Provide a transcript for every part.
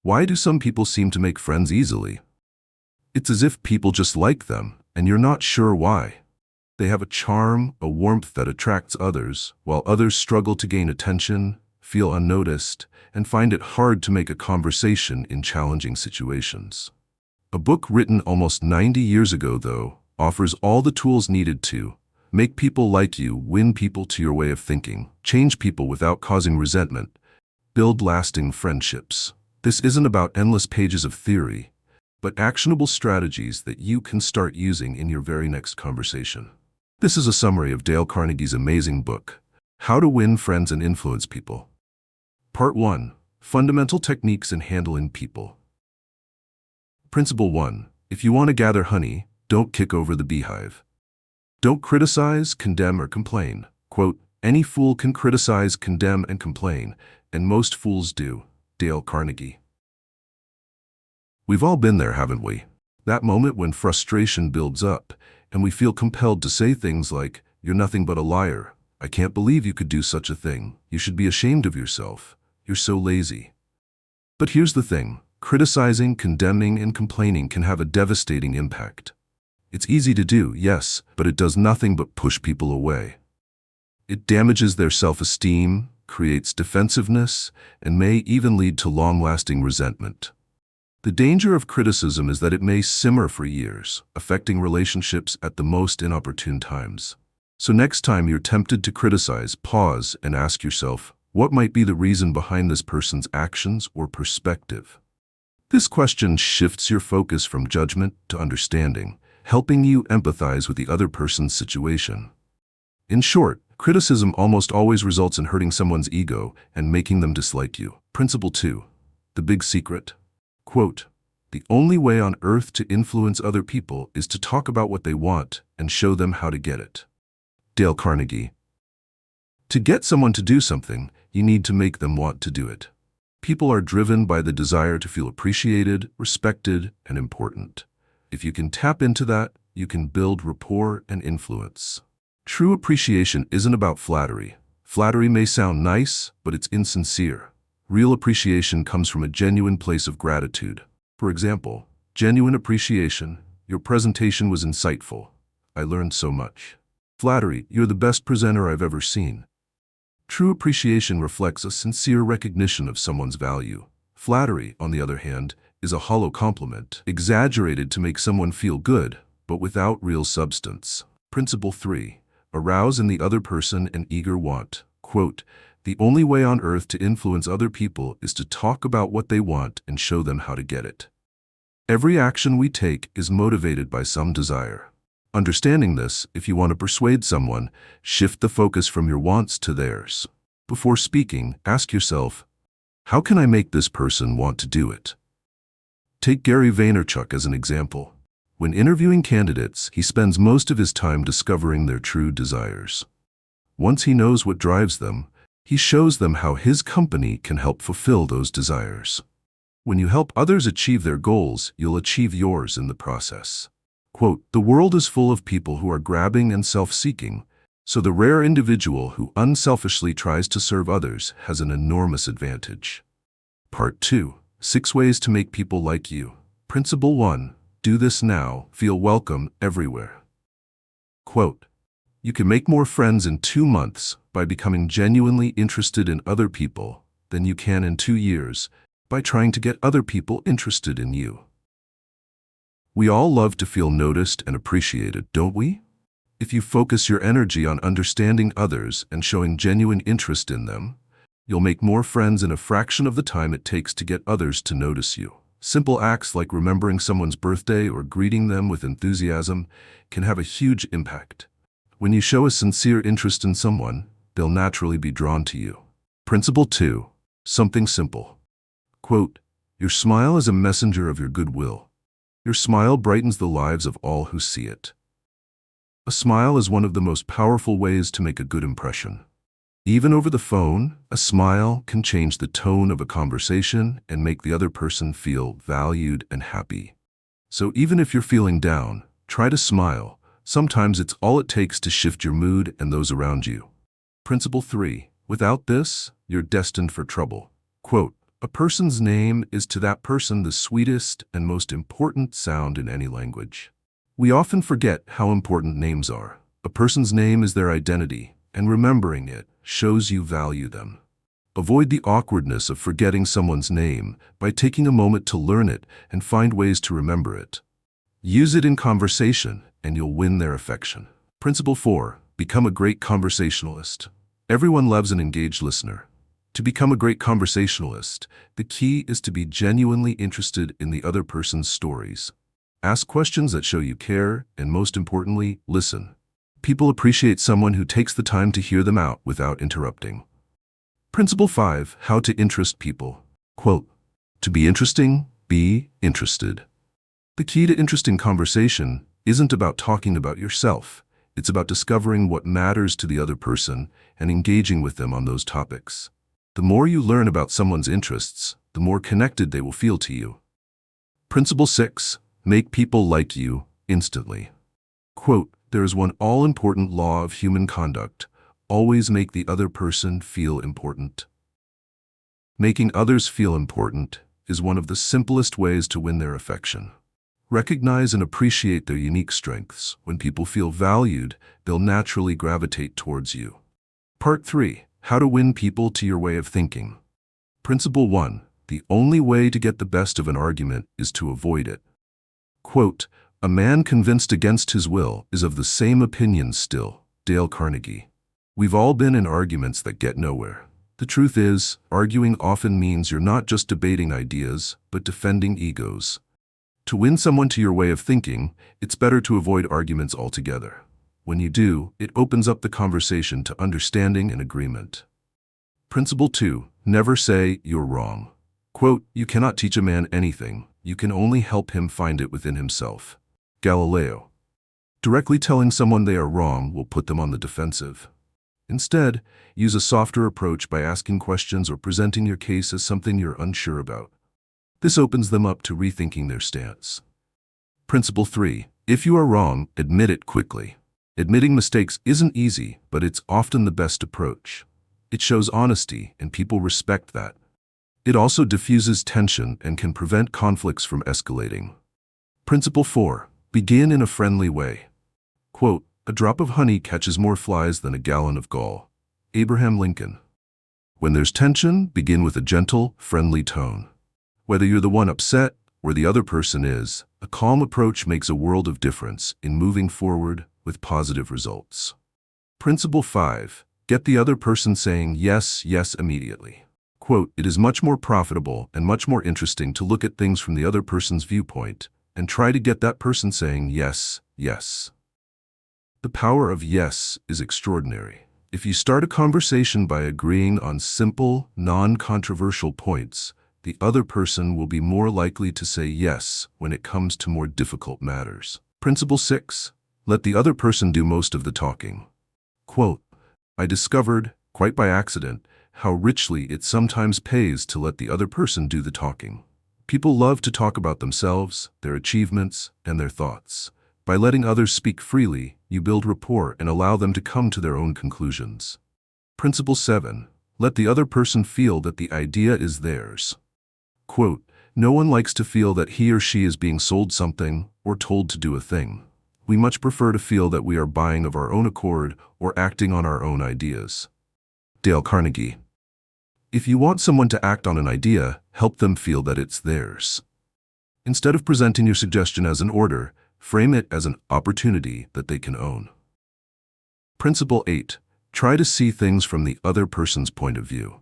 Why do some people seem to make friends easily? It's as if people just like them, and you're not sure why. They have a charm, a warmth that attracts others, while others struggle to gain attention, feel unnoticed, and find it hard to make a conversation in challenging situations. A book written almost 90 years ago, though, offers all the tools needed to make people like you, win people to your way of thinking, change people without causing resentment, build lasting friendships. This isn't about endless pages of theory, but actionable strategies that you can start using in your very next conversation. This is a summary of Dale Carnegie's amazing book, How to Win Friends and Influence People. Part 1. Fundamental Techniques in Handling People. Principle 1. If you want to gather honey, don't kick over the beehive. Don't criticize, condemn, or complain. Quote, "Any fool can criticize, condemn, and complain, and most fools do." Dale Carnegie. We've all been there, haven't we? That moment when frustration builds up, and we feel compelled to say things like, "You're nothing but a liar. I can't believe you could do such a thing. You should be ashamed of yourself. You're so lazy." But here's the thing. Criticizing, condemning, and complaining can have a devastating impact. It's easy to do, yes, but it does nothing but push people away. It damages their self-esteem, creates defensiveness, and may even lead to long-lasting resentment. The danger of criticism is that it may simmer for years, affecting relationships at the most inopportune times. So next time you're tempted to criticize, pause and ask yourself, what might be the reason behind this person's actions or perspective? This question shifts your focus from judgment to understanding, helping you empathize with the other person's situation. In short, criticism almost always results in hurting someone's ego and making them dislike you. Principle 2. The big secret. Quote, "The only way on earth to influence other people is to talk about what they want and show them how to get it." Dale Carnegie. To get someone to do something, you need to make them want to do it. People are driven by the desire to feel appreciated, respected, and important. If you can tap into that, you can build rapport and influence. True appreciation isn't about flattery. Flattery may sound nice, but it's insincere. Real appreciation comes from a genuine place of gratitude. For example, genuine appreciation, "Your presentation was insightful. I learned so much." Flattery, "You're the best presenter I've ever seen." True appreciation reflects a sincere recognition of someone's value. Flattery, on the other hand, is a hollow compliment, exaggerated to make someone feel good, but without real substance. Principle 3. Arouse in the other person an eager want. Quote, "The only way on earth to influence other people is to talk about what they want and show them how to get it." Every action we take is motivated by some desire. Understanding this, if you want to persuade someone, shift the focus from your wants to theirs. Before speaking, ask yourself, how can I make this person want to do it? Take Gary Vaynerchuk as an example. When interviewing candidates, he spends most of his time discovering their true desires. Once he knows what drives them, he shows them how his company can help fulfill those desires. When you help others achieve their goals, you'll achieve yours in the process. Quote, "The world is full of people who are grabbing and self-seeking, so the rare individual who unselfishly tries to serve others has an enormous advantage." Part 2. 6 ways to make people like you. Principle 1. Do this now. Feel welcome everywhere. Quote, "You can make more friends in 2 months by becoming genuinely interested in other people than you can in 2 years by trying to get other people interested in you." We all love to feel noticed and appreciated, don't we? If you focus your energy on understanding others and showing genuine interest in them, you'll make more friends in a fraction of the time it takes to get others to notice you. Simple acts like remembering someone's birthday or greeting them with enthusiasm can have a huge impact. When you show a sincere interest in someone, they'll naturally be drawn to you. Principle 2. Something simple. Quote, "Your smile is a messenger of your goodwill. Your smile brightens the lives of all who see it." A smile is one of the most powerful ways to make a good impression. Even over the phone, a smile can change the tone of a conversation and make the other person feel valued and happy. So even if you're feeling down, try to smile. Sometimes it's all it takes to shift your mood and those around you. Principle 3. Without this, you're destined for trouble. Quote, A person's name is to that person the sweetest and most important sound in any language. We often forget how important names are. A person's name is their identity, and remembering it shows you value them. Avoid the awkwardness of forgetting someone's name by taking a moment to learn it and find ways to remember it. Use it in conversation, and you'll win their affection. Principle 4. Become a great conversationalist. Everyone loves an engaged listener. To become a great conversationalist, the key is to be genuinely interested in the other person's stories. Ask questions that show you care, and most importantly, listen. People appreciate someone who takes the time to hear them out without interrupting. Principle 5. How to interest people. Quote, "To be interesting, be interested." The key to interesting conversation isn't about talking about yourself. It's about discovering what matters to the other person and engaging with them on those topics. The more you learn about someone's interests, the more connected they will feel to you. Principle 6. Make people like you instantly. Quote, "There is one all-important law of human conduct. Always make the other person feel important." Making others feel important is one of the simplest ways to win their affection. Recognize and appreciate their unique strengths. When people feel valued, they'll naturally gravitate towards you. Part 3. How to win people to your way of thinking. Principle 1. The only way to get the best of an argument is to avoid it. Quote, "A man convinced against his will is of the same opinion still." Dale Carnegie. We've all been in arguments that get nowhere. The truth is, arguing often means you're not just debating ideas, but defending egos. To win someone to your way of thinking, it's better to avoid arguments altogether. When you do, it opens up the conversation to understanding and agreement. Principle 2. Never say you're wrong. Quote, "You cannot teach a man anything. You can only help him find it within himself." Galileo. Directly telling someone they are wrong will put them on the defensive. Instead, use a softer approach by asking questions or presenting your case as something you're unsure about. This opens them up to rethinking their stance. Principle 3. If you are wrong, admit it quickly. Admitting mistakes isn't easy, but it's often the best approach. It shows honesty, and people respect that. It also diffuses tension and can prevent conflicts from escalating. Principle 4. Begin in a friendly way. Quote, "A drop of honey catches more flies than a gallon of gall." Abraham Lincoln. When there's tension, begin with a gentle, friendly tone. Whether you're the one upset or the other person is, a calm approach makes a world of difference in moving forward with positive results. Principle 5. Get the other person saying yes, yes immediately. Quote, "It is much more profitable and much more interesting to look at things from the other person's viewpoint and try to get that person saying yes, yes." The power of yes is extraordinary. If you start a conversation by agreeing on simple, non-controversial points, the other person will be more likely to say yes when it comes to more difficult matters. Principle 6. Let the other person do most of the talking. Quote, "I discovered, quite by accident, how richly it sometimes pays to let the other person do the talking." People love to talk about themselves, their achievements, and their thoughts. By letting others speak freely, you build rapport and allow them to come to their own conclusions. Principle 7. Let the other person feel that the idea is theirs. Quote, "No one likes to feel that he or she is being sold something or told to do a thing. We much prefer to feel that we are buying of our own accord or acting on our own ideas." Dale Carnegie. If you want someone to act on an idea, help them feel that it's theirs. Instead of presenting your suggestion as an order, frame it as an opportunity that they can own. Principle 8. Try to see things from the other person's point of view.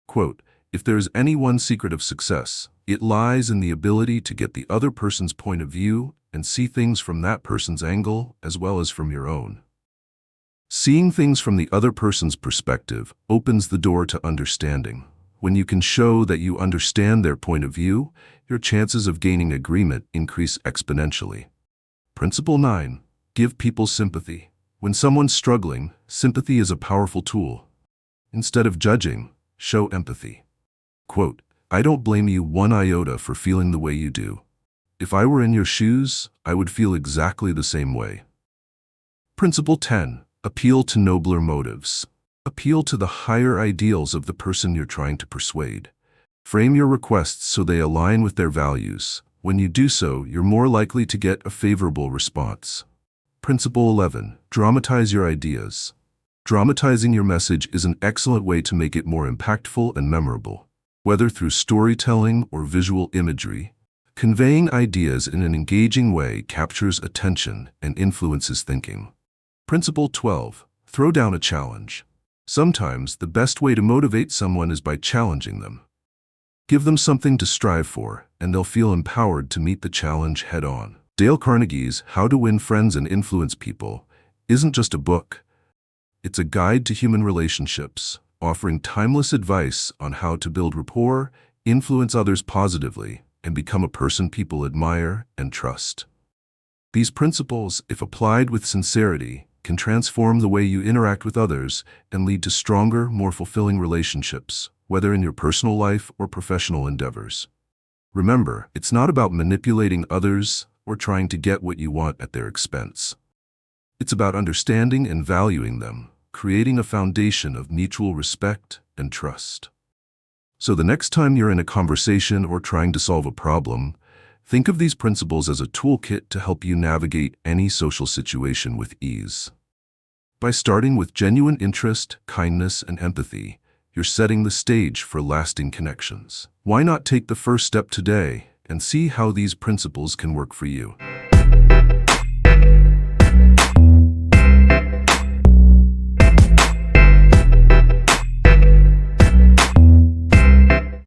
Quote, "If there is any one secret of success, it lies in the ability to get the other person's point of view and see things from that person's angle as well as from your own." Seeing things from the other person's perspective opens the door to understanding. When you can show that you understand their point of view, your chances of gaining agreement increase exponentially. Principle 9. Give people sympathy. When someone's struggling, sympathy is a powerful tool. Instead of judging, show empathy. Quote, "I don't blame you one iota for feeling the way you do. If I were in your shoes, I would feel exactly the same way." Principle 10. Appeal to nobler motives. Appeal to the higher ideals of the person you're trying to persuade. Frame your requests so they align with their values. When you do so, you're more likely to get a favorable response. Principle 11. Dramatize your ideas. Dramatizing your message is an excellent way to make it more impactful and memorable. Whether through storytelling or visual imagery, conveying ideas in an engaging way captures attention and influences thinking. Principle 12. Throw down a challenge. Sometimes the best way to motivate someone is by challenging them. Give them something to strive for, and they'll feel empowered to meet the challenge head-on. Dale Carnegie's How to Win Friends and Influence People isn't just a book. It's a guide to human relationships, offering timeless advice on how to build rapport, influence others positively, and become a person people admire and trust. These principles, if applied with sincerity, can transform the way you interact with others and lead to stronger, more fulfilling relationships, whether in your personal life or professional endeavors. Remember, it's not about manipulating others or trying to get what you want at their expense. It's about understanding and valuing them, creating a foundation of mutual respect and trust. So the next time you're in a conversation or trying to solve a problem, think of these principles as a toolkit to help you navigate any social situation with ease. By starting with genuine interest, kindness, and empathy, you're setting the stage for lasting connections. Why not take the first step today and see how these principles can work for you?